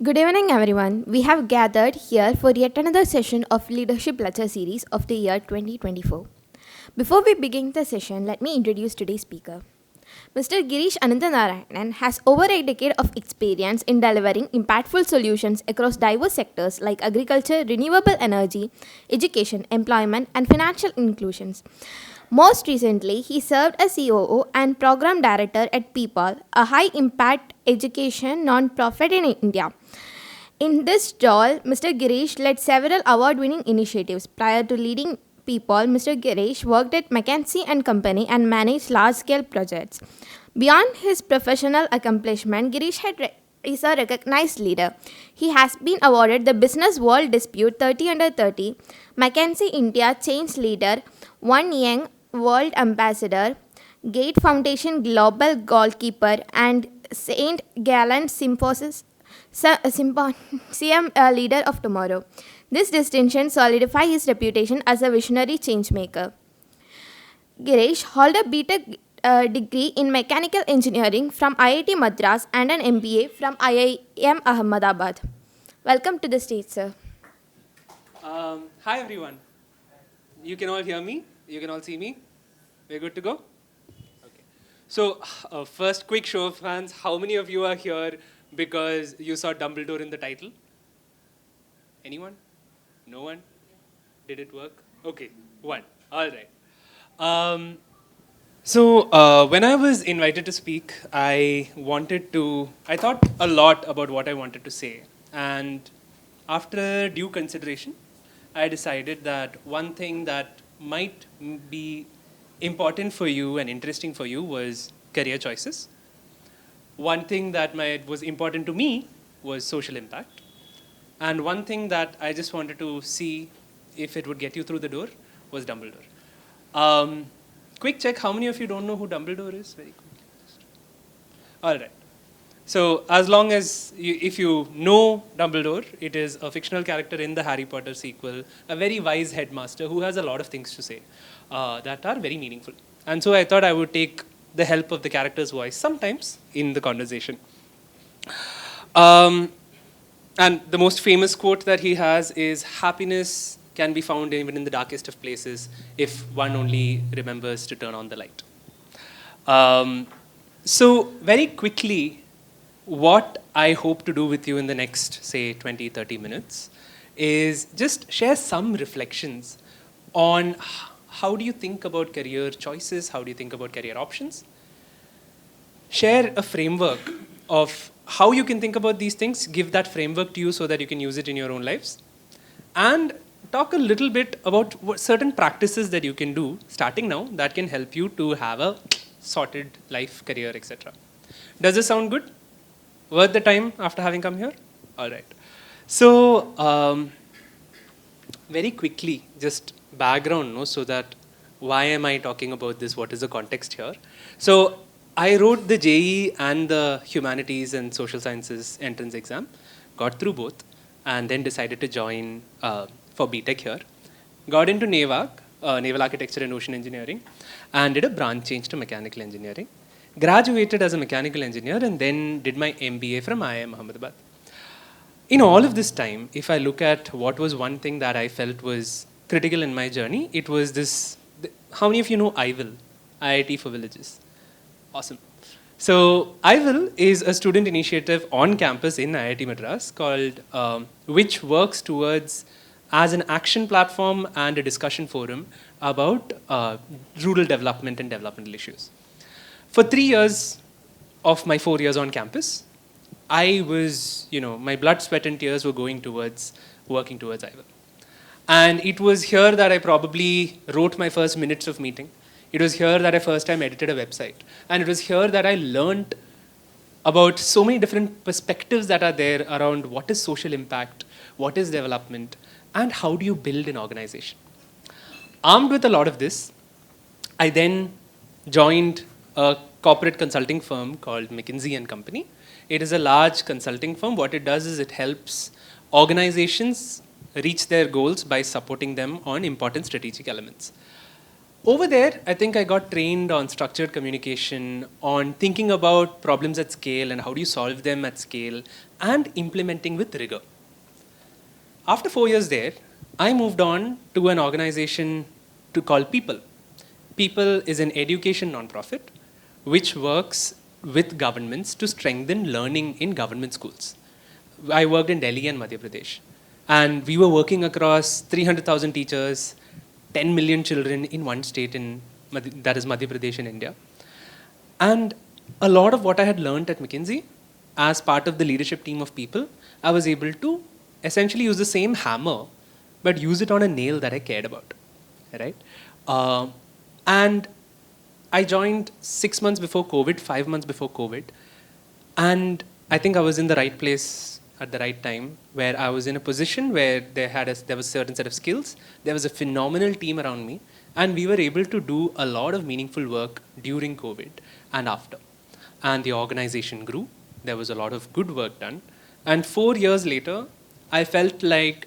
Good evening, everyone. We have gathered here for yet another session of Leadership Lecture Series of the year 2024. Before we begin the session, let me introduce today's speaker. Mr. Girish Ananthanarayanan has over a decade of experience in delivering impactful solutions across diverse sectors like agriculture, renewable energy, education, employment, and financial inclusions. Most recently, he served as COO and Program Director at PeoPal, a high impact education non-profit in India. In this role, Mr. Girish led several award winning initiatives. Prior to leading PeoPal, Mr. Girish worked at McKinsey and Company and managed large scale projects. Beyond his professional accomplishment, is a recognized leader. He has been awarded the Business World Dispute 30 under 30, McKinsey India Change Leader, One Young World Ambassador, Gate Foundation Global Goalkeeper, and St. Gallen Symposium Leader of Tomorrow. This distinction solidifies his reputation as a visionary changemaker. Girish holds a BTech degree in Mechanical Engineering from IIT Madras and an MBA from IIM Ahmedabad. Welcome to the stage, sir. Hi everyone. You can all hear me? You can all see me? We're good to go? Okay. So, first quick show of hands. How many of you are here because you saw Dumbledore in the title? Anyone? No one? Did it work? Okay, one. All right. When I was invited to speak, I thought a lot about what I wanted to say. And after due consideration, I decided that one thing that might be important for you and interesting for you was career choices. One thing that was important to me was social impact. And one thing that I just wanted to see if it would get you through the door was Dumbledore. Quick check, how many of you don't know who Dumbledore is? Very quickly. All right. So as long as, if you know Dumbledore, it is a fictional character in the Harry Potter sequel, a very wise headmaster who has a lot of things to say that are very meaningful. And so I thought I would take the help of the character's voice sometimes in the conversation. And the most famous quote that he has is, "Happiness can be found even in the darkest of places if one only remembers to turn on the light." So very quickly, what I hope to do with you in the next, say, 20, 30 minutes is just share some reflections on how do you think about career choices, how do you think about career options, share a framework of how you can think about these things, give that framework to you so that you can use it in your own lives, and talk a little bit about certain practices that you can do starting now that can help you to have a sorted life, career, etc. Does this sound good? Worth the time after having come here? All right. So, very quickly, just background, no, so that why am I talking about this? What is the context here? So, I wrote the JEE and the Humanities and Social Sciences entrance exam, got through both, and then decided to join for BTech here. Got into NAVAC, Naval Architecture and Ocean Engineering, and did a branch change to Mechanical Engineering. Graduated as a mechanical engineer and then did my MBA from IIM Ahmedabad. In all of this time, if I look at what was one thing that I felt was critical in my journey, it was this. How many of you know IVIL, IIT for Villages? Awesome. So IVIL is a student initiative on campus in IIT Madras called, which works towards as an action platform and a discussion forum about rural development and developmental issues. For 3 years of my 4 years on campus, I was, my blood, sweat, and tears were going towards working towards IVIL. And it was here that I probably wrote my first minutes of meeting. It was here that I first time edited a website. And it was here that I learned about so many different perspectives that are there around what is social impact, what is development, and how do you build an organization. Armed with a lot of this, I then joined a corporate consulting firm called McKinsey and Company. It is a large consulting firm. What it does is it helps organizations reach their goals by supporting them on important strategic elements. Over there, I think I got trained on structured communication, on thinking about problems at scale and how do you solve them at scale, and implementing with rigor. After 4 years there, I moved on to an organization to call People. People is an education nonprofit which works with governments to strengthen learning in government schools. I worked in Delhi and Madhya Pradesh, and we were working across 300,000 teachers, 10 million children in one state that is Madhya Pradesh in India. And a lot of what I had learned at McKinsey as part of the leadership team of People, I was able to essentially use the same hammer, but use it on a nail that I cared about, right? And I joined 6 months before COVID, 5 months before COVID, and I think I was in the right place at the right time, where I was in a position where there was a certain set of skills, there was a phenomenal team around me, and we were able to do a lot of meaningful work during COVID and after. And the organization grew, there was a lot of good work done, and 4 years later, I felt like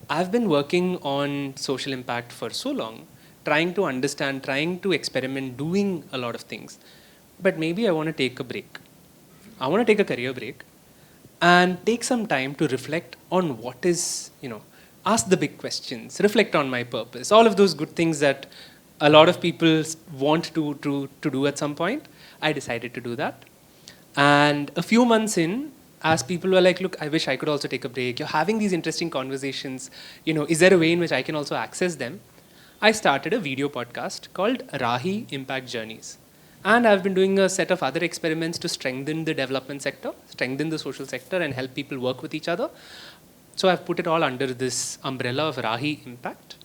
I've been working on social impact for so long, trying to understand, trying to experiment, doing a lot of things, but maybe I want to take a break. I want to take a career break and take some time to reflect on what is, ask the big questions, reflect on my purpose, all of those good things that a lot of people want to do at some point. I decided to do that. And a few months in, as people were like, look, I wish I could also take a break. You're having these interesting conversations. Is there a way in which I can also access them? I started a video podcast called Rahi Impact Journeys. And I've been doing a set of other experiments to strengthen the development sector, strengthen the social sector, and help people work with each other. So I've put it all under this umbrella of Rahi Impact.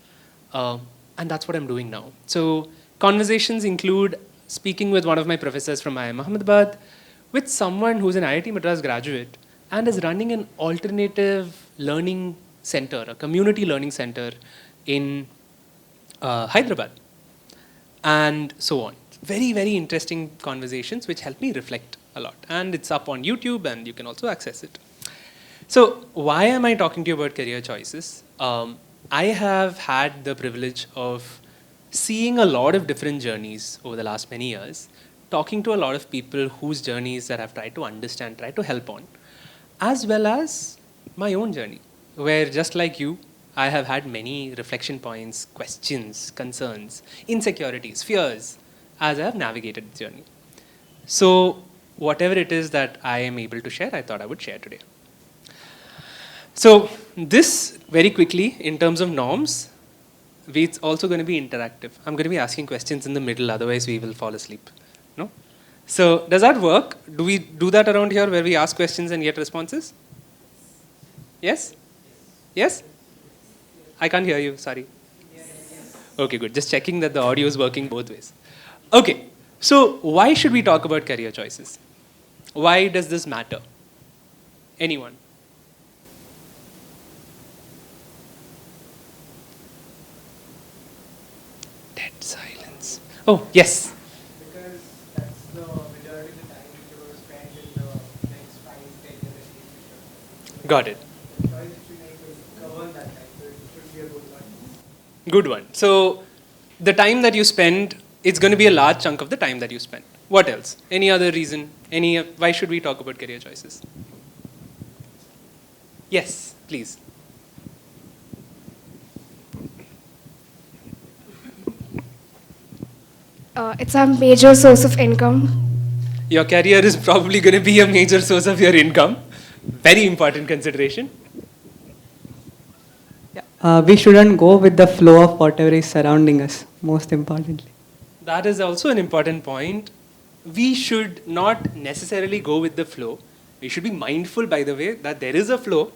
And that's what I'm doing now. So conversations include speaking with one of my professors from IIM Ahmedabad, with someone who's an IIT Madras graduate and is running an alternative learning center, a community learning center in Hyderabad, and so on. Very, very interesting conversations which help me reflect a lot. And it's up on YouTube and you can also access it. So why am I talking to you about career choices? I have had the privilege of seeing a lot of different journeys over the last many years, talking to a lot of people whose journeys that I've tried to understand, tried to help on, as well as my own journey, where just like you, I have had many reflection points, questions, concerns, insecurities, fears, as I have navigated the journey. So whatever it is that I am able to share, I thought I would share today. So this, very quickly, in terms of norms, it's also going to be interactive. I'm going to be asking questions in the middle, otherwise we will fall asleep. No? So does that work? Do we do that around here where we ask questions and get responses? Yes? Yes? I can't hear you, sorry. Okay, good. Just checking that the audio is working both ways. Okay, so why should we talk about career choices? Why does this matter? Anyone? Dead silence. Oh, yes. Because that's the majority of the time which you will spend in the next 5-10 years in the future. Got it. The choice which you make will govern that time, so it should be a good one. Good one. So the time that you spend, it's going to be a large chunk of the time that you spend. What else? Any other reason? Why should we talk about career choices? Yes, please. It's a major source of income. Your career is probably going to be a major source of your income. Very important consideration. We shouldn't go with the flow of whatever is surrounding us, most importantly. That is also an important point. We should not necessarily go with the flow. We should be mindful, by the way, that there is a flow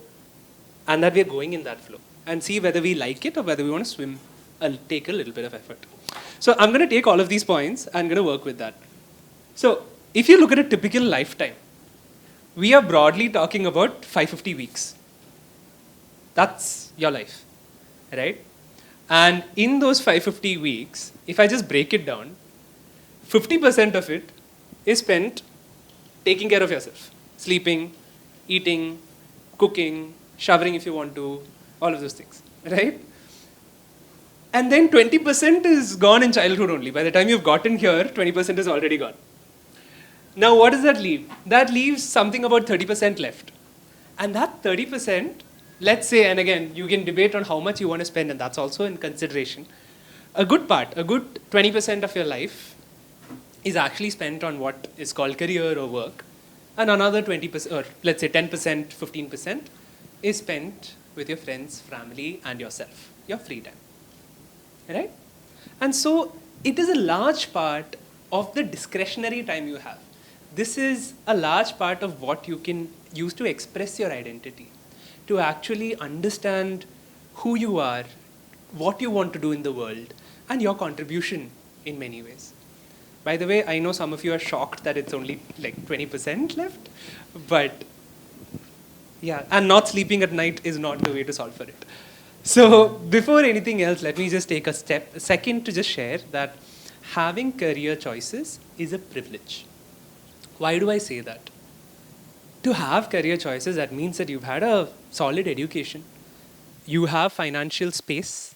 and that we are going in that flow, and see whether we like it or whether we want to swim and take a little bit of effort. So I'm going to take all of these points and going to work with that. So if you look at a typical lifetime, we are broadly talking about 550 weeks. That's your life, right? And in those 550 weeks, if I just break it down, 50% of it is spent taking care of yourself. Sleeping, eating, cooking, showering if you want to, all of those things, right? And then 20% is gone in childhood only. By the time you've gotten here, 20% is already gone. Now, what does that leave? That leaves something about 30% left. And that 30%, let's say, and again, you can debate on how much you want to spend, and that's also in consideration. A good part, a good 20% of your life is actually spent on what is called career or work. And another 20%, or let's say 10%, 15% is spent with your friends, family, and yourself, your free time. Right? And so it is a large part of the discretionary time you have. This is a large part of what you can use to express your identity, to actually understand who you are, what you want to do in the world, and your contribution in many ways. By the way, I know some of you are shocked that it's only like 20% left, but yeah, and not sleeping at night is not the way to solve for it. So before anything else, let me just take a second to just share that having career choices is a privilege. Why do I say that? To have career choices, that means that you've had a solid education. You have financial space.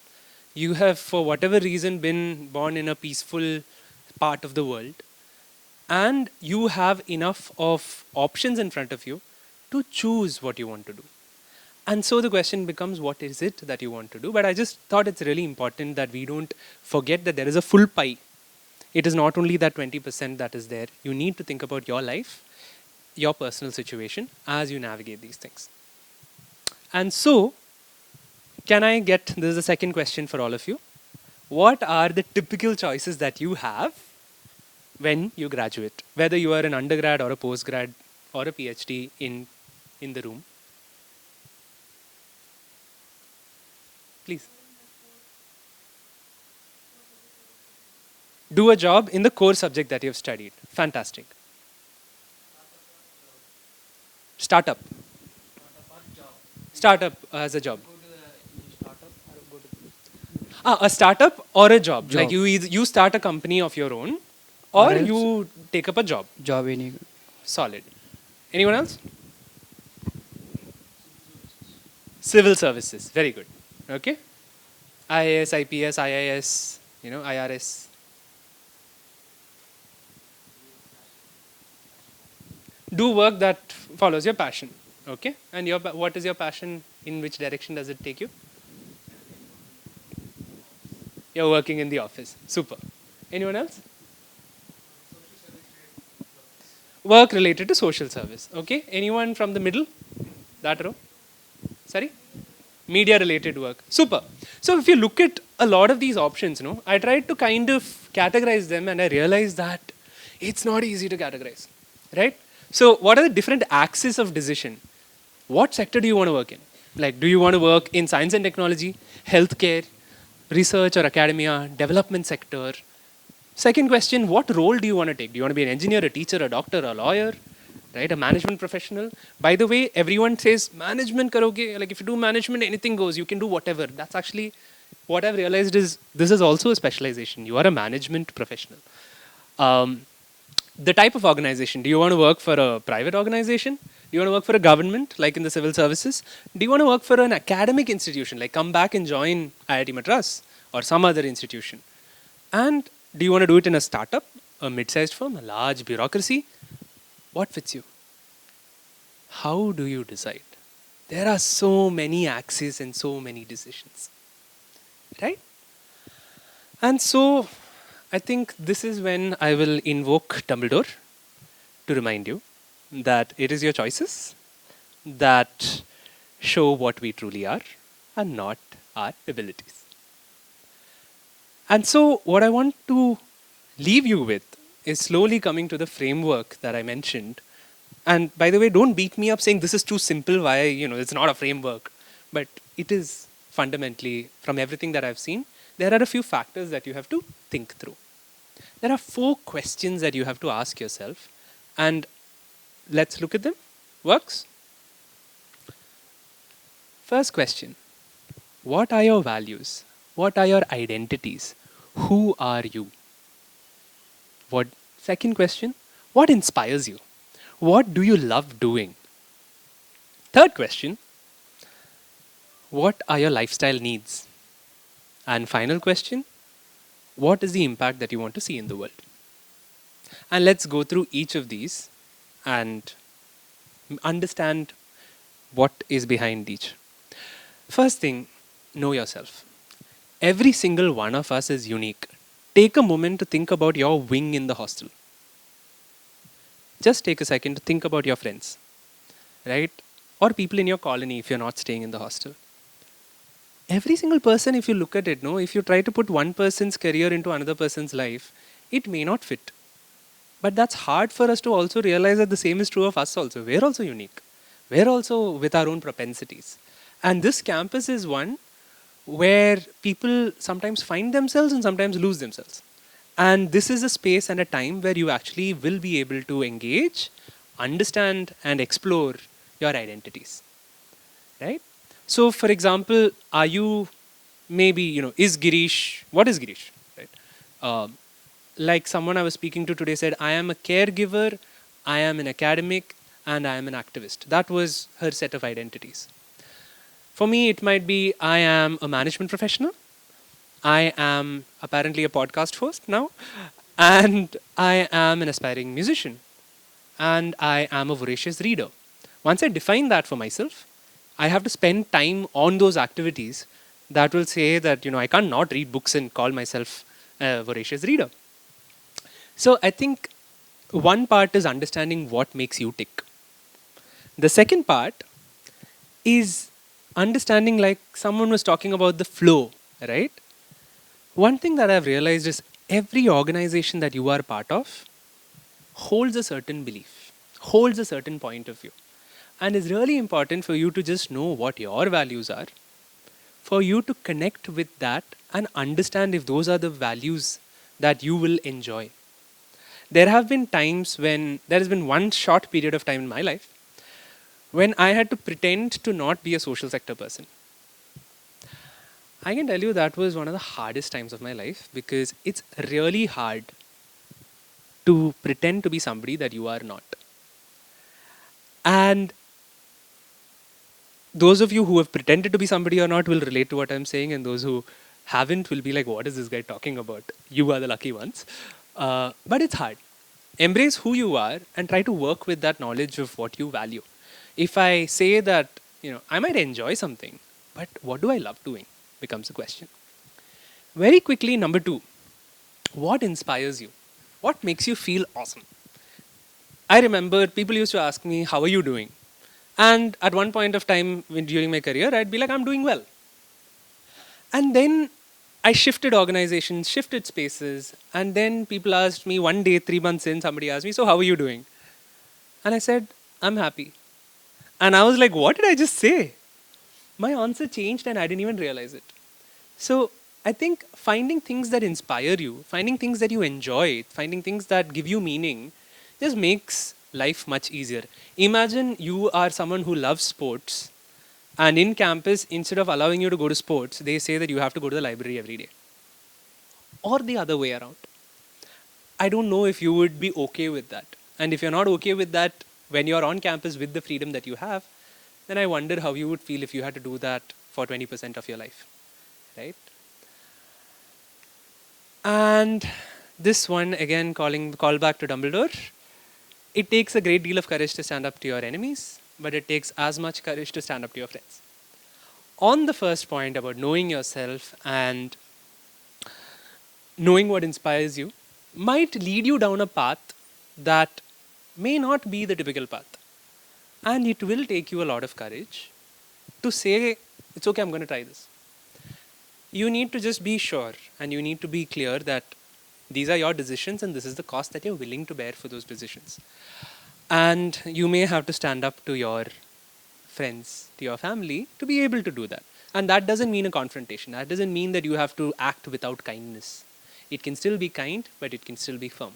You have, for whatever reason, been born in a peaceful part of the world. And you have enough of options in front of you to choose what you want to do. And so the question becomes, what is it that you want to do? But I just thought it's really important that we don't forget that there is a full pie. It is not only that 20% that is there. You need to think about your life, your personal situation as you navigate these things. And so, this is the second question for all of you. What are the typical choices that you have when you graduate? Whether you are an undergrad or a postgrad or a PhD in the room. Please. Do a job in the core subject that you have studied. Fantastic. Startup. Startup as a job. A startup or a job. Like you start a company of your own, or you take up a job. Job any. Solid. Anyone else? Civil services. Very good. Okay. IAS, IPS, IIS, IRS. Do work that follows your passion. Okay. And what is your passion? In which direction does it take you? You're working in the office. Super. Anyone else? Work related to social service. Okay. Anyone from the middle? That row? Sorry? Media related work. Super. So if you look at a lot of these options, I tried to kind of categorize them, and I realized that it's not easy to categorize. Right? So what are the different axes of decision? What sector do you want to work in? Like, do you want to work in science and technology, healthcare, research or academia, development sector? Second question, what role do you want to take? Do you want to be an engineer, a teacher, a doctor, a lawyer, right? A management professional? By the way, everyone says management karoge. Like if you do management, anything goes. You can do whatever. That's actually what I've realized is this is also a specialization. You are a management professional. The type of organization. Do you want to work for a private organization? Do you want to work for a government, like in the civil services? Do you want to work for an academic institution, like come back and join IIT Madras or some other institution? And do you want to do it in a startup, a mid-sized firm, a large bureaucracy? What fits you? How do you decide? There are so many axes and so many decisions, right? And so I think this is when I will invoke Dumbledore to remind you that it is your choices that show what we truly are and not our abilities. And so what I want to leave you with is slowly coming to the framework that I mentioned. And by the way, don't beat me up saying this is too simple, why, it's not a framework. But it is fundamentally, from everything that I've seen, there are a few factors that you have to think through. There are 4 questions that you have to ask yourself. And let's look at them. Works? First question. What are your values? What are your identities? Who are you? Second question. What inspires you? What do you love doing? Third question. What are your lifestyle needs? And final question, what is the impact that you want to see in the world? And let's go through each of these and understand what is behind each. First thing, know yourself. Every single one of us is unique. Take a moment to think about your wing in the hostel. Just take a second to think about your friends, right? Or people in your colony if you're not staying in the hostel. Every single person, if you look at it, no, if you try to put one person's career into another person's life, it may not fit. But that's hard for us to also realize that the same is true of us also. We're also unique. We're also with our own propensities. And this campus is one where people sometimes find themselves and sometimes lose themselves. And this is a space and a time where you actually will be able to engage, understand, and explore your identities. Right? So, for example, are you maybe, is Girish, what is Girish? Right? Like someone I was speaking to today said, I am a caregiver, I am an academic, and I am an activist. That was her set of identities. For me, it might be I am a management professional, I am apparently a podcast host now, and I am an aspiring musician, and I am a voracious reader. Once I define that for myself, I have to spend time on those activities that will say that, I can't not read books and call myself a voracious reader. So I think one part is understanding what makes you tick. The second part is understanding, like someone was talking about the flow, right? One thing that I've realized is every organization that you are part of holds a certain belief, holds a certain point of view. And it's really important for you to just know what your values are, for you to connect with that and understand if those are the values that you will enjoy. There have been times when there has been one short period of time in my life when I had to pretend to not be a social sector person. I can tell you that was one of the hardest times of my life because it's really hard to pretend to be somebody that you are not. And those of you who have pretended to be somebody or not will relate to what I'm saying, and those who haven't will be like, what is this guy talking about? You are the lucky ones. But it's hard. Embrace who you are and try to work with that knowledge of what you value. If I say that, I might enjoy something, but what do I love doing becomes a question. Very quickly, number 2, what inspires you? What makes you feel awesome? I remember people used to ask me, how are you doing? And at one point of time during my career, I'd be like, I'm doing well. And then I shifted organizations, shifted spaces, and then people asked me one day, 3 months in, somebody asked me, so how are you doing? And I said, I'm happy. And I was like, what did I just say? My answer changed and I didn't even realize it. So I think finding things that inspire you, finding things that you enjoy, finding things that give you meaning, just makes life much easier. Imagine you are someone who loves sports, and in campus, instead of allowing you to go to sports, they say that you have to go to the library every day. Or the other way around. I don't know if you would be okay with that. And if you're not okay with that when you're on campus with the freedom that you have, then I wonder how you would feel if you had to do that for 20% of your life. Right? And this one, again, call back to Dumbledore. It takes a great deal of courage to stand up to your enemies, but it takes as much courage to stand up to your friends. On the first point about knowing yourself and knowing what inspires you, might lead you down a path that may not be the typical path. And it will take you a lot of courage to say, it's okay, I'm going to try this. You need to just be sure and you need to be clear that these are your decisions and this is the cost that you're willing to bear for those decisions. And you may have to stand up to your friends, to your family, to be able to do that. And that doesn't mean a confrontation. That doesn't mean that you have to act without kindness. It can still be kind, but it can still be firm.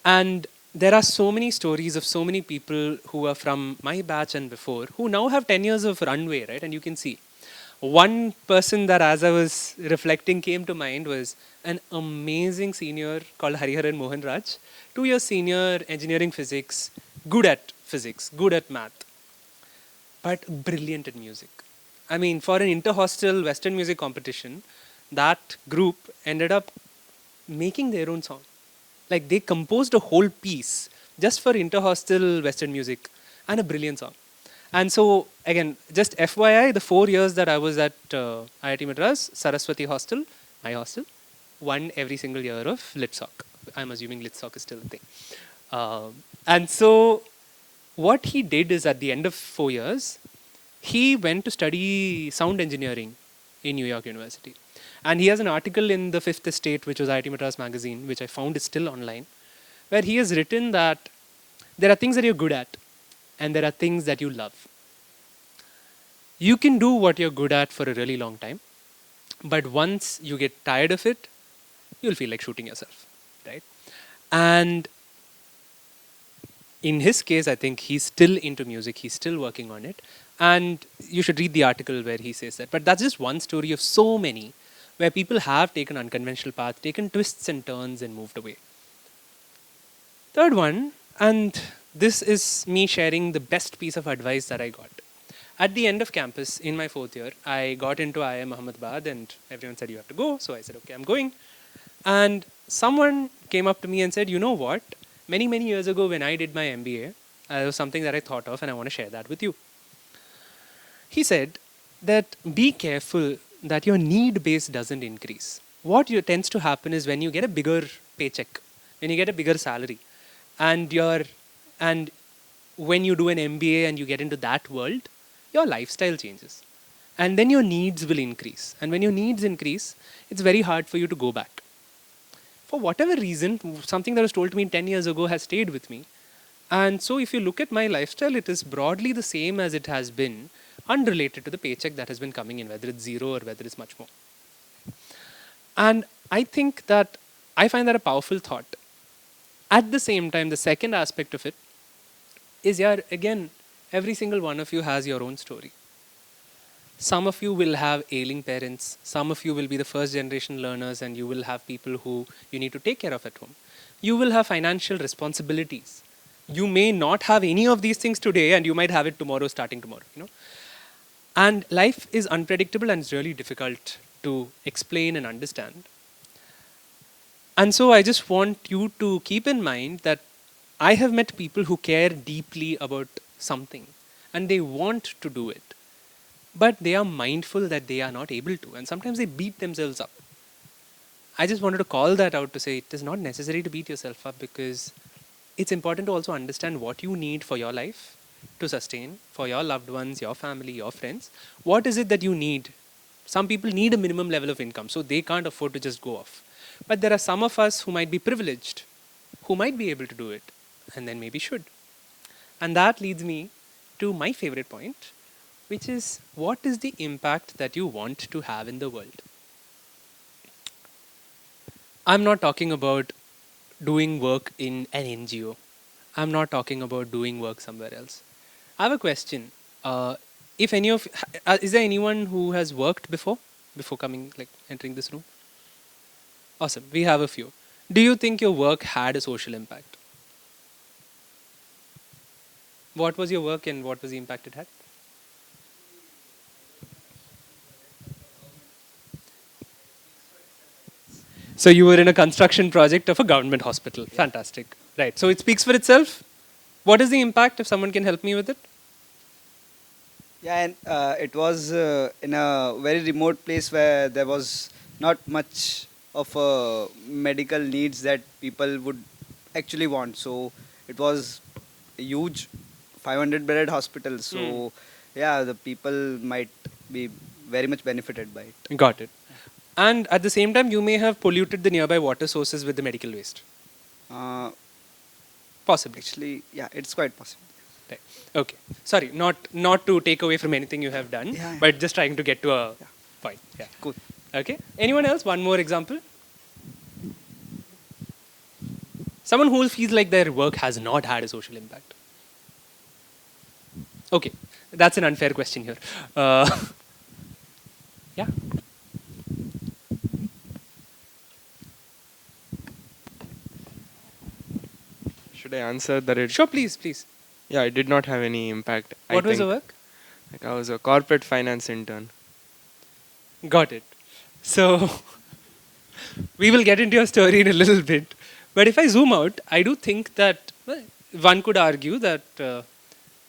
And there are so many stories of so many people who are from my batch and before, who now have 10 years of runway, right? And you can see. One person that, as I was reflecting, came to mind was an amazing senior called Hariharan Mohan Raj, 2 years senior, engineering physics, good at math, but brilliant at music. I mean, for an inter-hostel Western music competition, that group ended up making their own song. Like they composed a whole piece just for inter-hostel Western music and a brilliant song. And so, again, just FYI, the 4 years that I was at IIT Madras, Saraswati Hostel, my hostel, won every single year of Litsoc. I'm assuming Litsoc is still a thing. And so, what he did is at the end of 4 years, he went to study sound engineering in New York University. And he has an article in the Fifth Estate, which was IIT Madras magazine, which I found is still online, where he has written that there are things that you're good at and there are things that you love. You can do what you're good at for a really long time, but once you get tired of it, you'll feel like shooting yourself, right? And in his case, I think he's still into music, he's still working on it. And you should read the article where he says that. But that's just one story of so many where people have taken unconventional paths, taken twists and turns, and moved away. Third one, and this is me sharing the best piece of advice that I got. At the end of campus, in my 4th year, I got into IIM Ahmedabad and everyone said, you have to go. So I said, okay, I'm going. And someone came up to me and said, you know what? Many, many years ago when I did my MBA, there was something that I thought of and I want to share that with you. He said that be careful that your need base doesn't increase. What tends to happen is when you get a bigger paycheck, when you get a bigger salary, and when you do an MBA and you get into that world, your lifestyle changes. And then your needs will increase. And when your needs increase, it's very hard for you to go back. For whatever reason, something that was told to me 10 years ago has stayed with me. And so if you look at my lifestyle, it is broadly the same as it has been, unrelated to the paycheck that has been coming in, whether it's zero or whether it's much more. And I think that I find that a powerful thought. At the same time, the second aspect of it is, again, every single one of you has your own story. Some of you will have ailing parents. Some of you will be the first generation learners and you will have people who you need to take care of at home. You will have financial responsibilities. You may not have any of these things today and you might have it tomorrow, starting tomorrow. And life is unpredictable and it's really difficult to explain and understand. And so I just want you to keep in mind that I have met people who care deeply about something and they want to do it. But they are mindful that they are not able to. And sometimes they beat themselves up. I just wanted to call that out to say it is not necessary to beat yourself up, because it's important to also understand what you need for your life to sustain, for your loved ones, your family, your friends. What is it that you need? Some people need a minimum level of income, so they can't afford to just go off. But there are some of us who might be privileged, who might be able to do it, and then maybe should. And that leads me to my favorite point, which is, what is the impact that you want to have in the world? I'm not talking about doing work in an NGO. I'm not talking about doing work somewhere else. I have a question. Is there anyone who has worked before entering this room? Awesome. We have a few. Do you think your work had a social impact? What was your work and what was the impact it had? So you were in a construction project of a government hospital. Yeah. Fantastic. Right. So it speaks for itself. What is the impact, if someone can help me with it? Yeah, and it was in a very remote place where there was not much of medical needs that people would actually want. So it was a huge 500-bedded hospital. So yeah, the people might be very much benefited by it. Got it. And at the same time, you may have polluted the nearby water sources with the medical waste. Possibly. Actually, yeah, it's quite possible. Right. Okay. Sorry, not to take away from anything you have done, but just trying to get to a point. Yeah. Cool. Okay. Anyone else? One more example. Someone who feels like their work has not had a social impact. Okay. That's an unfair question here. Yeah. Should I answer that? Sure, please. Yeah, it did not have any impact. What was the work? Like I was a corporate finance intern. Got it. So we will get into your story in a little bit. But if I zoom out, I do think that one could argue that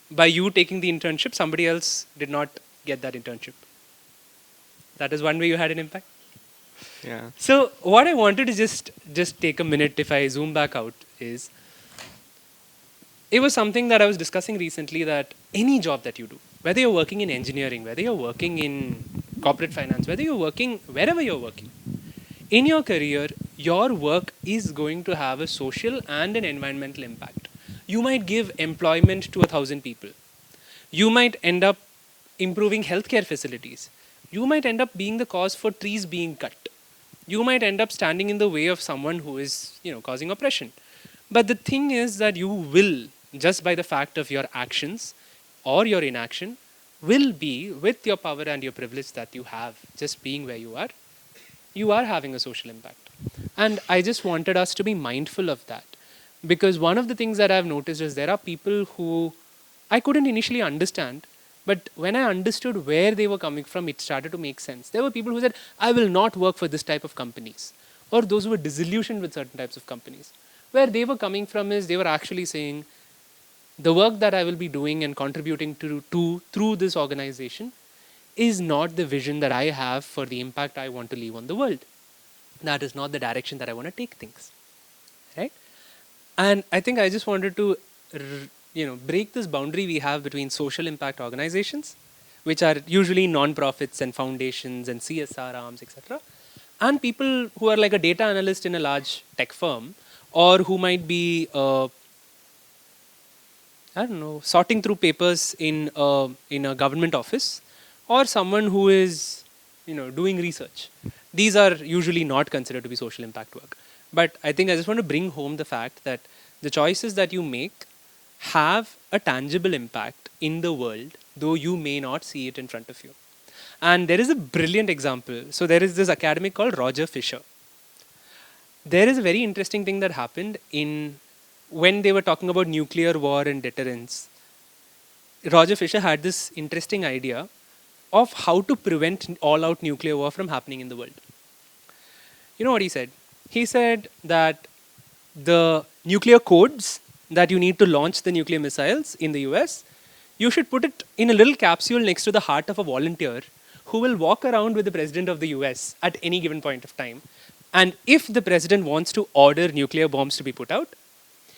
by you taking the internship, somebody else did not get that internship. That is one way you had an impact. Yeah. So what I wanted to just take a minute, if I zoom back out, is it was something that I was discussing recently, that any job that you do, whether you're working in engineering, whether you're working in corporate finance, whether you're working wherever you're working, in your career, your work is going to have a social and an environmental impact. You might give employment to 1,000 people. You might end up improving healthcare facilities. You might end up being the cause for trees being cut. You might end up standing in the way of someone who is, causing oppression. But the thing is that you will, just by the fact of your actions or your inaction, will be, with your power and your privilege that you have, just being where you are having a social impact. And I just wanted us to be mindful of that. Because one of the things that I've noticed is there are people who I couldn't initially understand, but when I understood where they were coming from, it started to make sense. There were people who said, I will not work for this type of companies. Or those who were disillusioned with certain types of companies. Where they were coming from is they were actually saying, the work that I will be doing and contributing to through this organization is not the vision that I have for the impact I want to leave on the world. That is not the direction that I want to take things. Right? And I think I just wanted to break this boundary we have between social impact organizations, which are usually non-profits and foundations and CSR arms, etc., and people who are like a data analyst in a large tech firm, or who might be, sorting through papers in a government office, or someone who is, doing research. These are usually not considered to be social impact work. But I think I just want to bring home the fact that the choices that you make have a tangible impact in the world, though you may not see it in front of you. And there is a brilliant example. So there is this academic called Roger Fisher. There is a very interesting thing that happened when they were talking about nuclear war and deterrence. Roger Fisher had this interesting idea of how to prevent all-out nuclear war from happening in the world. You know what he said? He said that the nuclear codes that you need to launch the nuclear missiles in the US, you should put it in a little capsule next to the heart of a volunteer who will walk around with the president of the US at any given point of time. And if the president wants to order nuclear bombs to be put out,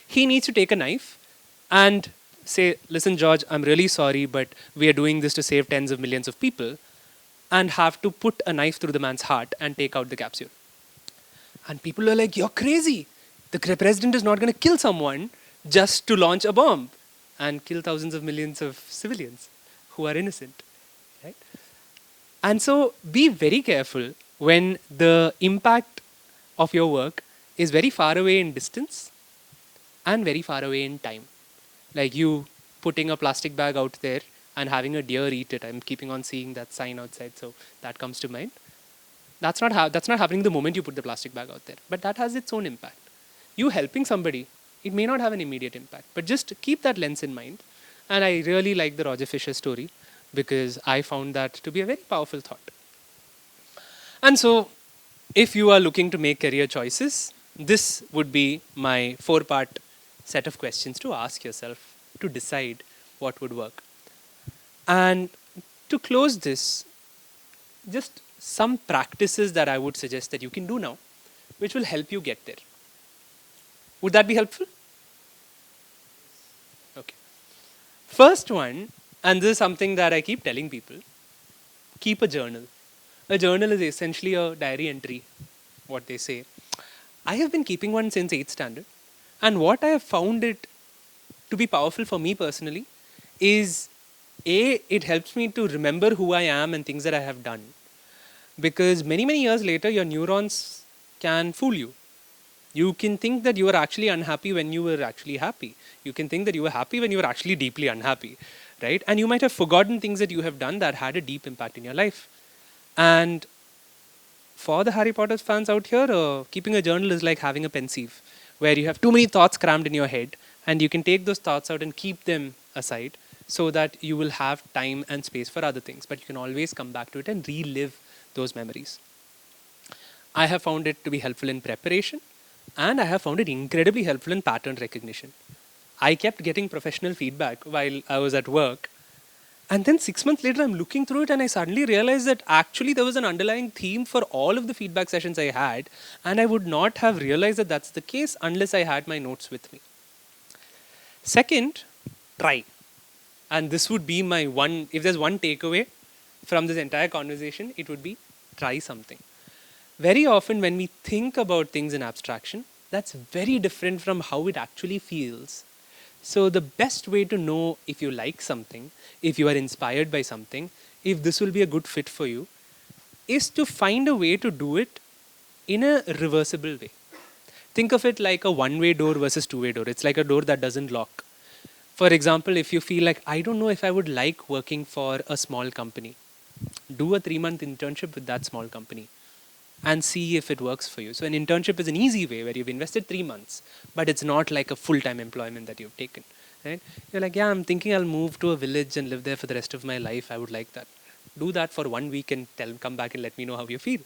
he needs to take a knife and say, listen, George, I'm really sorry, but we are doing this to save tens of millions of people, and have to put a knife through the man's heart and take out the capsule. And people are like, you're crazy. The president is not going to kill someone just to launch a bomb and kill thousands of millions of civilians who are innocent. Right? And so be very careful when the impact of your work is very far away in distance and very far away in time. Like you putting a plastic bag out there and having a deer eat it. I'm keeping on seeing that sign outside, so that comes to mind. That's not happening the moment you put the plastic bag out there, but that has its own impact. You helping somebody, it may not have an immediate impact, but just keep that lens in mind. And I really like the Roger Fisher story because I found that to be a very powerful thought. And so, if you are looking to make career choices, this would be my 4-part set of questions to ask yourself to decide what would work. And to close this, just some practices that I would suggest that you can do now, which will help you get there. Would that be helpful? Okay. First one, and this is something that I keep telling people, keep a journal. A journal is essentially a diary entry, what they say. I have been keeping one since 8th standard. And what I have found it to be powerful for me personally is, it helps me to remember who I am and things that I have done. Because many, many years later, your neurons can fool you. You can think that you were actually unhappy when you were actually happy. You can think that you were happy when you were actually deeply unhappy, right? And you might have forgotten things that you have done that had a deep impact in your life. And for the Harry Potter fans out here, keeping a journal is like having a pensieve, where you have too many thoughts crammed in your head, and you can take those thoughts out and keep them aside, so that you will have time and space for other things. But you can always come back to it and relive those memories. I have found it to be helpful in preparation, and I have found it incredibly helpful in pattern recognition. I kept getting professional feedback while I was at work. And then 6 months later, I'm looking through it and I suddenly realized that actually there was an underlying theme for all of the feedback sessions I had. And I would not have realized that that's the case unless I had my notes with me. Second, try. And this would be my one, if there's one takeaway from this entire conversation, it would be try something. Very often when we think about things in abstraction, that's very different from how it actually feels. So the best way to know if you like something, if you are inspired by something, if this will be a good fit for you, is to find a way to do it in a reversible way. Think of it like a one-way door versus two-way door. It's like a door that doesn't lock. For example, if you feel like, I don't know if I would like working for a small company, do a 3-month internship with that small company and see if it works for you. So an internship is an easy way where you've invested 3 months, but it's not like a full-time employment that you've taken. Right? You're like, yeah, I'm thinking I'll move to a village and live there for the rest of my life. I would like that. Do that for 1 week and come back and let me know how you feel.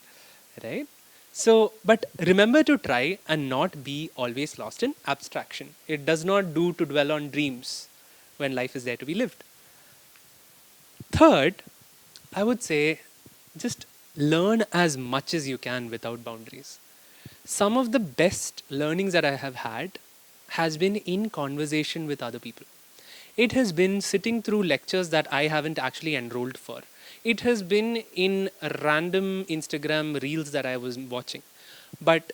Right? So, but remember to try and not be always lost in abstraction. It does not do to dwell on dreams when life is there to be lived. Third, I would say just learn as much as you can without boundaries. Some of the best learnings that I have had has been in conversation with other people. It has been sitting through lectures that I haven't actually enrolled for. It has been in random Instagram reels that I was watching. But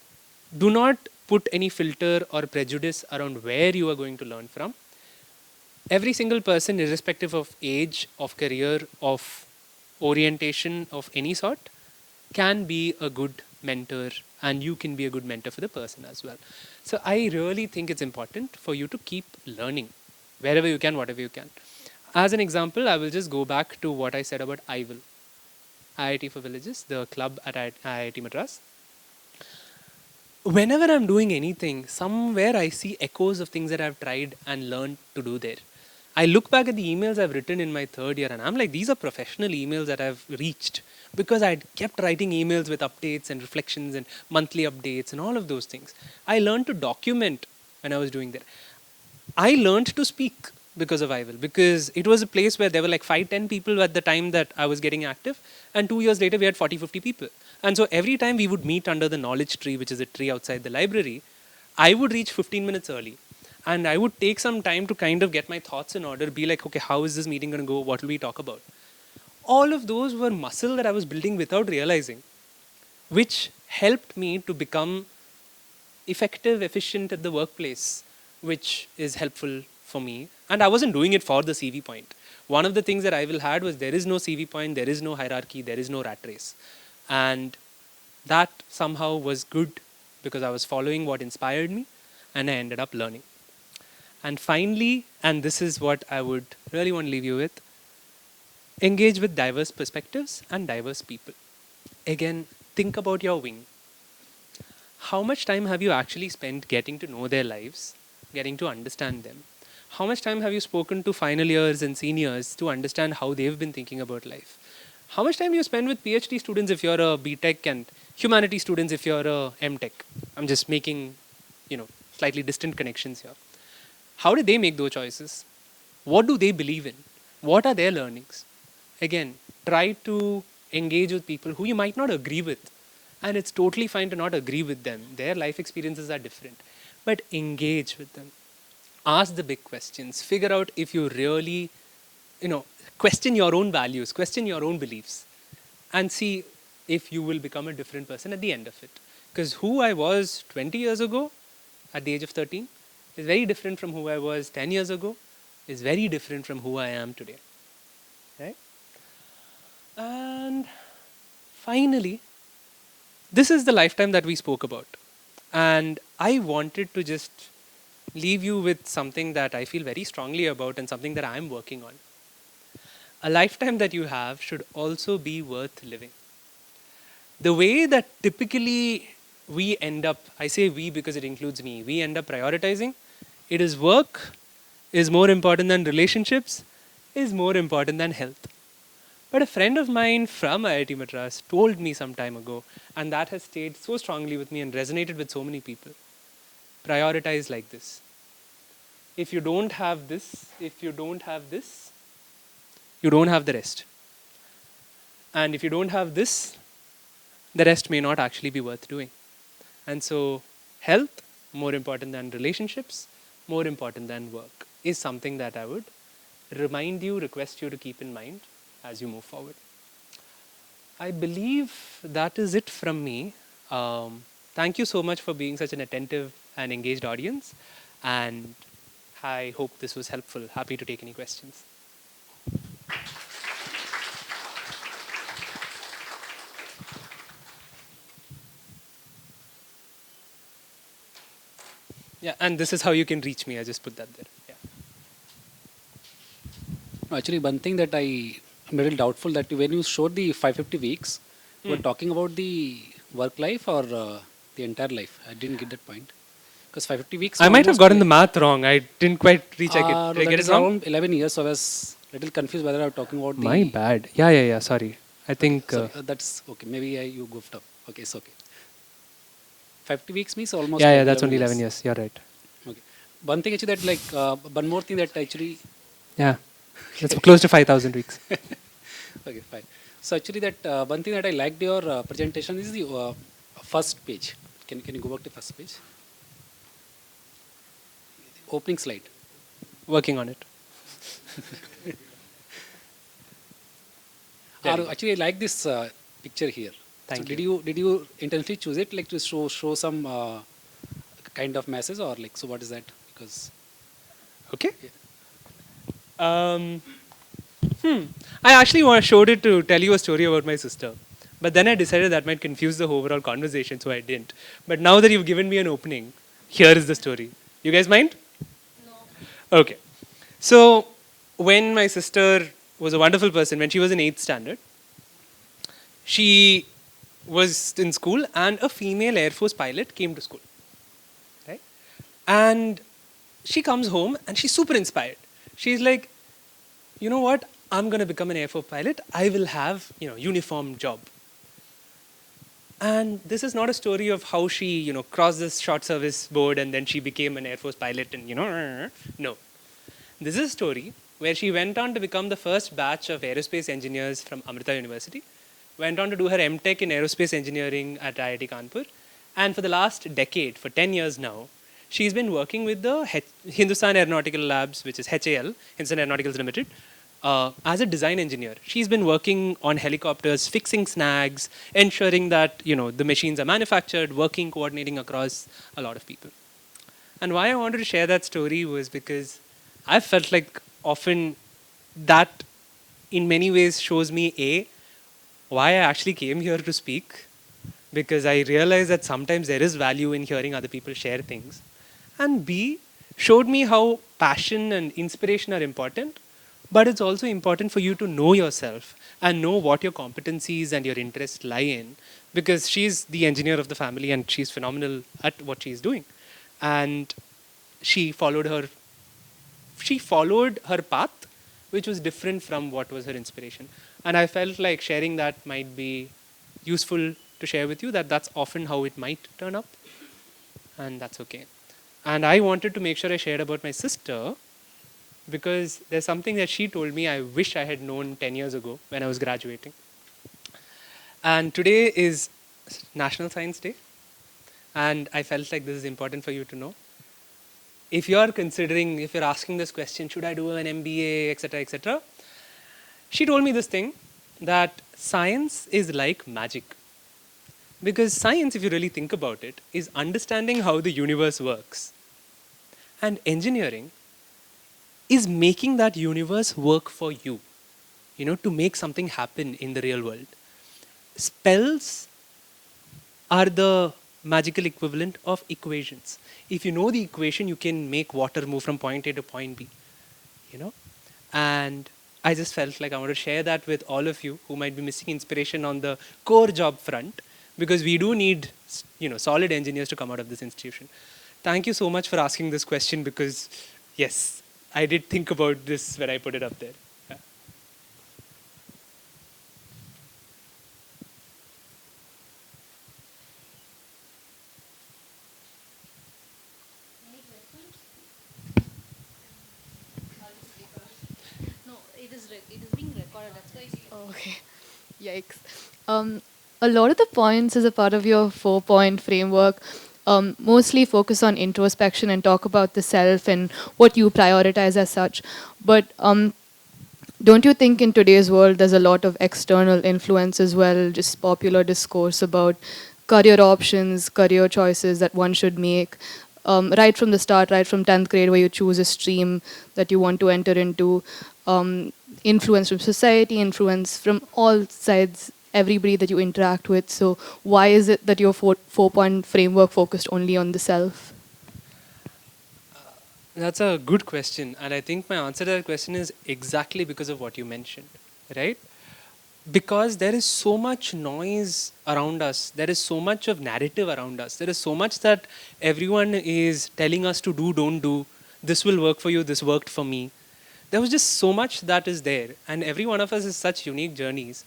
do not put any filter or prejudice around where you are going to learn from. Every single person, irrespective of age, of career, of orientation of any sort, can be a good mentor, and you can be a good mentor for the person as well. So I really think it's important for you to keep learning wherever you can, whatever you can. As an example, I will just go back to what I said about IVIL, IIT for Villages, the club at IIT Madras. Whenever I'm doing anything, somewhere I see echoes of things that I've tried and learned to do there. I look back at the emails I've written in my third year and I'm like, these are professional emails that I've reached because I'd kept writing emails with updates and reflections and monthly updates and all of those things. I learned to document when I was doing that. I learned to speak because of IVIL, because it was a place where there were like 5-10 people at the time that I was getting active, and 2 years later we had 40-50 people. And so every time we would meet under the knowledge tree, which is a tree outside the library, I would reach 15 minutes early. And I would take some time to kind of get my thoughts in order, be like, okay, how is this meeting going to go? What will we talk about? All of those were muscle that I was building without realizing, which helped me to become effective, efficient at the workplace, which is helpful for me. And I wasn't doing it for the CV point. One of the things that IVIL had was there is no CV point, there is no hierarchy, there is no rat race. And that somehow was good because I was following what inspired me and I ended up learning. And finally, and this is what I would really want to leave you with, engage with diverse perspectives and diverse people. Again, think about your wing. How much time have you actually spent getting to know their lives, getting to understand them? How much time have you spoken to final years and seniors to understand how they've been thinking about life? How much time do you spend with PhD students if you're a BTech and humanities students if you're a MTech? I'm just making, slightly distant connections here. How did they make those choices? What do they believe in? What are their learnings? Again, try to engage with people who you might not agree with. And it's totally fine to not agree with them. Their life experiences are different. But engage with them. Ask the big questions. Figure out if you really, question your own values, question your own beliefs, and see if you will become a different person at the end of it. Because who I was 20 years ago, at the age of 13, is very different from who I was 10 years ago, is very different from who I am today. Right? And finally, this is the lifetime that we spoke about. And I wanted to just leave you with something that I feel very strongly about and something that I'm working on. A lifetime that you have should also be worth living. The way that typically we end up, I say we because it includes me, we end up prioritizing, it is work is more important than relationships, is more important than health. But a friend of mine from IIT Madras told me some time ago, and that has stayed so strongly with me and resonated with so many people. Prioritize like this. If you don't have this, if you don't have this, you don't have the rest. And if you don't have this, the rest may not actually be worth doing. And so, health, more important than relationships, more important than work, is something that I would remind you, request you to keep in mind as you move forward. I believe that is it from me. Thank you so much for being such an attentive and engaged audience. And I hope this was helpful. Happy to take any questions. Yeah, and this is how you can reach me. I just put that there. Yeah. No, actually, one thing that I'm a little doubtful that when you showed the 550 weeks, you were talking about the work life or the entire life. I didn't get that point. Because 550 weeks. I might have gotten the math wrong. I didn't quite reach. Did I that get is it wrong? around 11 years, so I was a little confused whether I'm talking about the. My bad. Yeah. Sorry. I think. Sorry, that's okay. Maybe you goofed up. Okay, it's okay. 50 weeks means almost. Yeah, like that's only 11 years. You're right. Okay. One thing actually that one more thing that actually. Yeah. That's close to 5,000 weeks. Okay, fine. So actually that one thing that I liked your presentation is the first page. Can you go back to first page? Opening slide. Working on it. Actually, I like this picture here. Thank you. Did you intentionally choose it like to show some kind of message or like so? What is that? Because Okay. I actually showed it to tell you a story about my sister. But then I decided that might confuse the overall conversation, so I didn't. But now that you've given me an opening, here is the story. You guys mind? No. Okay. So, when my sister was a wonderful person, when she was in 8th standard, she was in school and a female Air Force pilot came to school. Right? And she comes home and she's super inspired. She's like, you know what? I'm going to become an Air Force pilot. I will have, uniform job. And this is not a story of how she, crossed this short service board and then she became an Air Force pilot and, no. This is a story where she went on to become the first batch of aerospace engineers from Amrita University, went on to do her MTech in aerospace engineering at IIT Kanpur, and for the last decade, for 10 years now, she's been working with the Hindustan Aeronautical Labs, which is HAL, Hindustan Aeronautics Limited, as a design engineer. She's been working on helicopters, fixing snags, ensuring that the machines are manufactured, working, coordinating across a lot of people. And why I wanted to share that story was because I felt like often that in many ways shows me why I actually came here to speak, because I realized that sometimes there is value in hearing other people share things, and B, showed me how passion and inspiration are important, but it's also important for you to know yourself and know what your competencies and your interests lie in, because she's the engineer of the family and she's phenomenal at what she's doing. And she followed her path, which was different from what was her inspiration. And I felt like sharing that might be useful to share with you, that that's often how it might turn up, and that's okay. And I wanted to make sure I shared about my sister, because there's something that she told me I wish I had known 10 years ago when I was graduating. And today is National Science Day, and I felt like this is important for you to know. If you're asking this question, should I do an MBA, etc., she told me this thing, that science is like magic. Because science, if you really think about it, is understanding how the universe works. And engineering is making that universe work for you, to make something happen in the real world. Spells are the magical equivalent of equations. If you know the equation, you can make water move from point A to point B, And I just felt like I want to share that with all of you who might be missing inspiration on the core job front, because we do need, solid engineers to come out of this institution. Thank you so much for asking this question, because yes, I did think about this when I put it up there. Yeah. Okay. Yikes. Um, a lot of the points as a part of your 4 point framework mostly focus on introspection and talk about the self and what you prioritize as such. But don't you think in today's world there's a lot of external influence as well, just popular discourse about career options, career choices that one should make? Right from the start, right from 10th grade, where you choose a stream that you want to enter into, influence from society, influence from all sides, everybody that you interact with. So, why is it that your 4 point framework focused only on the self? That's a good question. And I think my answer to that question is exactly because of what you mentioned, right? Because there is so much noise around us, there is so much of narrative around us, there is so much that everyone is telling us to do, don't do, this will work for you, this worked for me. There was just so much that is there, and every one of us is such unique journeys.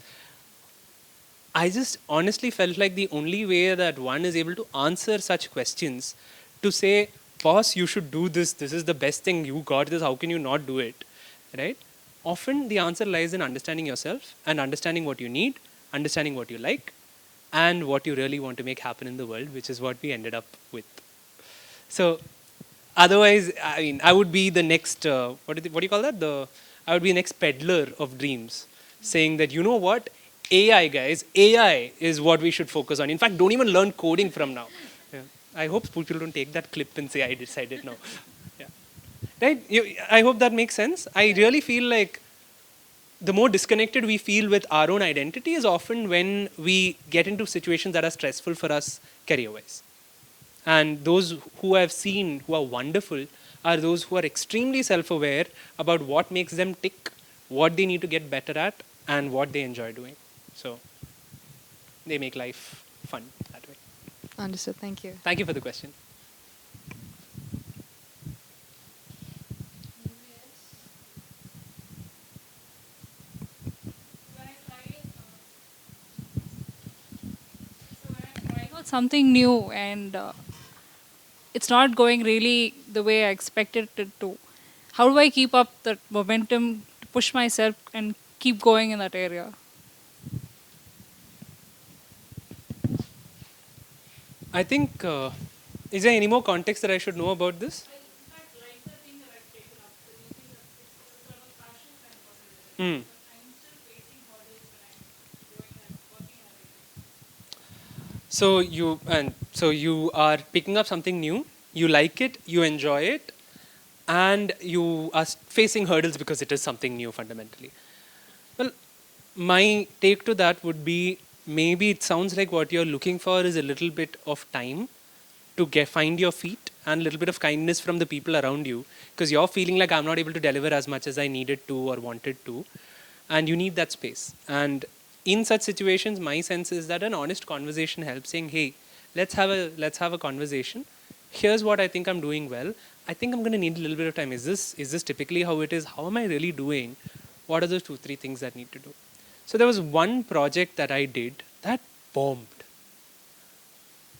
I just honestly felt like the only way that one is able to answer such questions, to say, boss, you should do this, this is the best thing, you got this, how can you not do it? Right? Often the answer lies in understanding yourself and understanding what you need, understanding what you like, and what you really want to make happen in the world, which is what we ended up with. So, otherwise, I mean, I would be the next, what do you call that? I would be the next peddler of dreams, saying that, you know what? AI, guys, AI is what we should focus on. In fact, don't even learn coding from now. Yeah. I hope people don't take that clip and say, I decided no. Yeah. Right? I hope that makes sense. I really feel like the more disconnected we feel with our own identity is often when we get into situations that are stressful for us career-wise. And those who I've seen who are wonderful are those who are extremely self-aware about what makes them tick, what they need to get better at, and what they enjoy doing. So they make life fun that way. Understood. Thank you. Thank you for the question. Trying out something new and it's not going really the way I expected it to. How do I keep up that momentum to push myself and keep going in that area? I think, is there any more context that I should know about this? Hmm. So you are picking up something new. You like it, you enjoy it, and you are facing hurdles because it is something new fundamentally. Well, my take to that would be, maybe it sounds like what you're looking for is a little bit of time to find your feet and a little bit of kindness from the people around you, because you're feeling like I'm not able to deliver as much as I needed to or wanted to, and you need that space. And in such situations, my sense is that an honest conversation helps, saying, hey, let's have a conversation. Here's what I think I'm doing well. I think I'm going to need a little bit of time. Is this typically how it is? How am I really doing? What are those 2-3 things that I need to do? So there was one project that I did that bombed.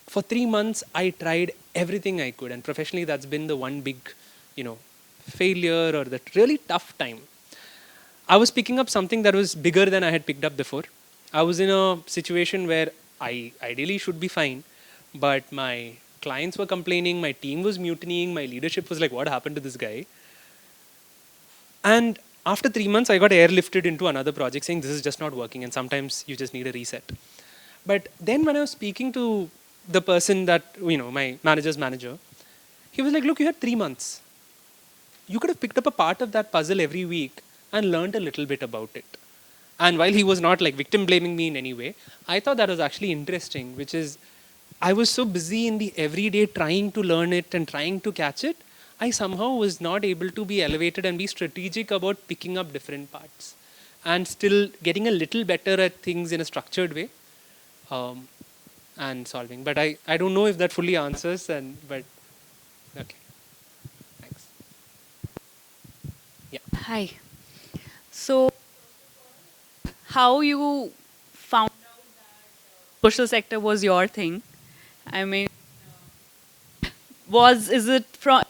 For 3 months, I tried everything I could, and professionally, that's been the one big, failure or that really tough time. I was picking up something that was bigger than I had picked up before. I was in a situation where I ideally should be fine, but my clients were complaining, my team was mutinying, my leadership was like, what happened to this guy? And after 3 months, I got airlifted into another project saying this is just not working and sometimes you just need a reset. But then when I was speaking to the person that, my manager's manager, he was like, look, you had 3 months. You could have picked up a part of that puzzle every week and learned a little bit about it. And while he was not like victim blaming me in any way, I thought that was actually interesting, which is I was so busy in the everyday trying to learn it and trying to catch it, I somehow was not able to be elevated and be strategic about picking up different parts and still getting a little better at things in a structured way, and solving. But I don't know if that fully answers, but okay. Thanks. Yeah. Hi. So, how you found social sector was your thing? I mean, is it from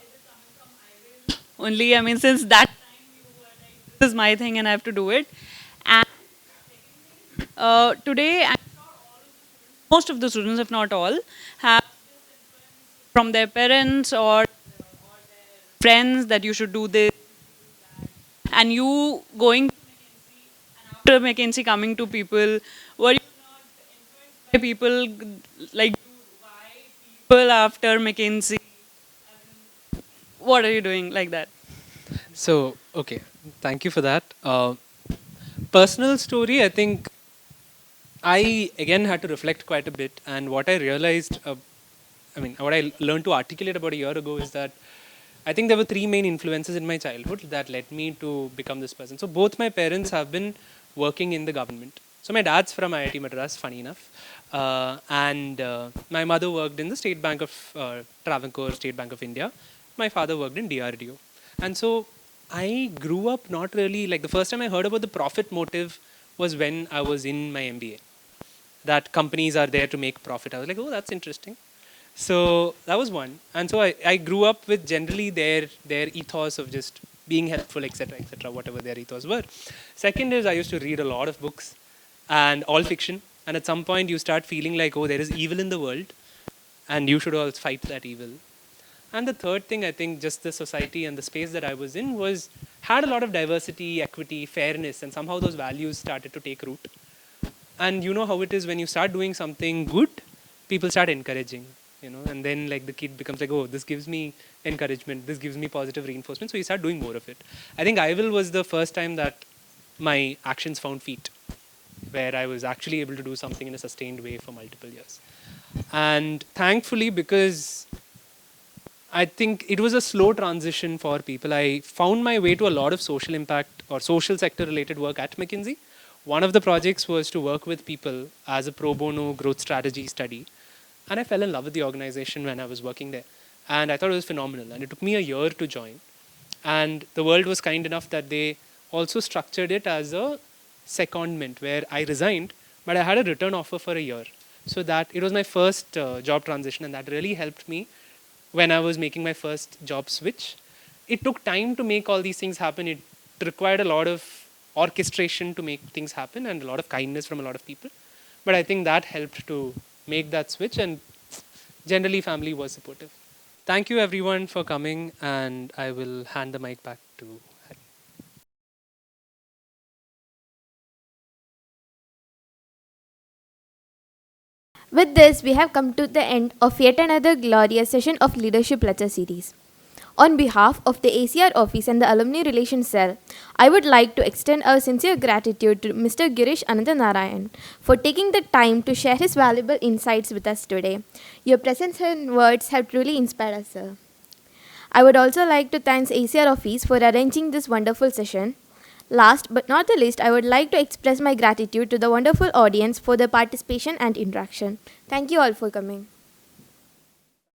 only? I mean, since that. this is my thing and I have to do it. And today, most of the students, if not all, have from their parents or friends that you should do this, and you going after McKinsey coming to people, were you by people like people after McKinsey? What are you doing like that? So, okay, thank you for that. Personal story, I think I again had to reflect quite a bit, and what I realized, what I learned to articulate about a year ago is that I think there were three main influences in my childhood that led me to become this person. So both my parents have been working in the government. So my dad's from IIT Madras, funny enough, and my mother worked in the State Bank of Travancore, State Bank of India. My father worked in DRDO, and so I grew up not really like the first time I heard about the profit motive was when I was in my MBA. That companies are there to make profit. I was like, oh, that's interesting. So that was one. And so I grew up with generally their ethos of just being helpful, etc., whatever their ethos were. Second is I used to read a lot of books and all fiction. And at some point you start feeling like, oh, there is evil in the world and you should all fight that evil. And the third thing, I think just the society and the space that I was in had a lot of diversity, equity, fairness, and somehow those values started to take root. And you know how it is when you start doing something good, people start encouraging, and then like the kid becomes like, oh, this gives me encouragement, this gives me positive reinforcement, so you start doing more of it. I think IVIL was the first time that my actions found feet, where I was actually able to do something in a sustained way for multiple years. And thankfully, because I think it was a slow transition for people, I found my way to a lot of social impact or social sector related work at McKinsey. One of the projects was to work with people as a pro bono growth strategy study. And I fell in love with the organization when I was working there. And I thought it was phenomenal. And it took me a year to join. And the world was kind enough that they also structured it as a secondment where I resigned, but I had a return offer for a year. So that it was my first job transition, and that really helped me when I was making my first job switch. It took time to make all these things happen. It required a lot of orchestration to make things happen and a lot of kindness from a lot of people. But I think that helped to make that switch, and generally family was supportive. Thank you everyone for coming, and I will hand the mic back to Hari. With this, we have come to the end of yet another glorious session of Leadership Lecture Series. On behalf of the ACR office and the Alumni Relations Cell, I would like to extend our sincere gratitude to Mr. Girish Ananthanarayanan for taking the time to share his valuable insights with us today. Your presence and words have truly inspired us, sir. I would also like to thank ACR office for arranging this wonderful session. Last but not the least, I would like to express my gratitude to the wonderful audience for their participation and interaction. Thank you all for coming.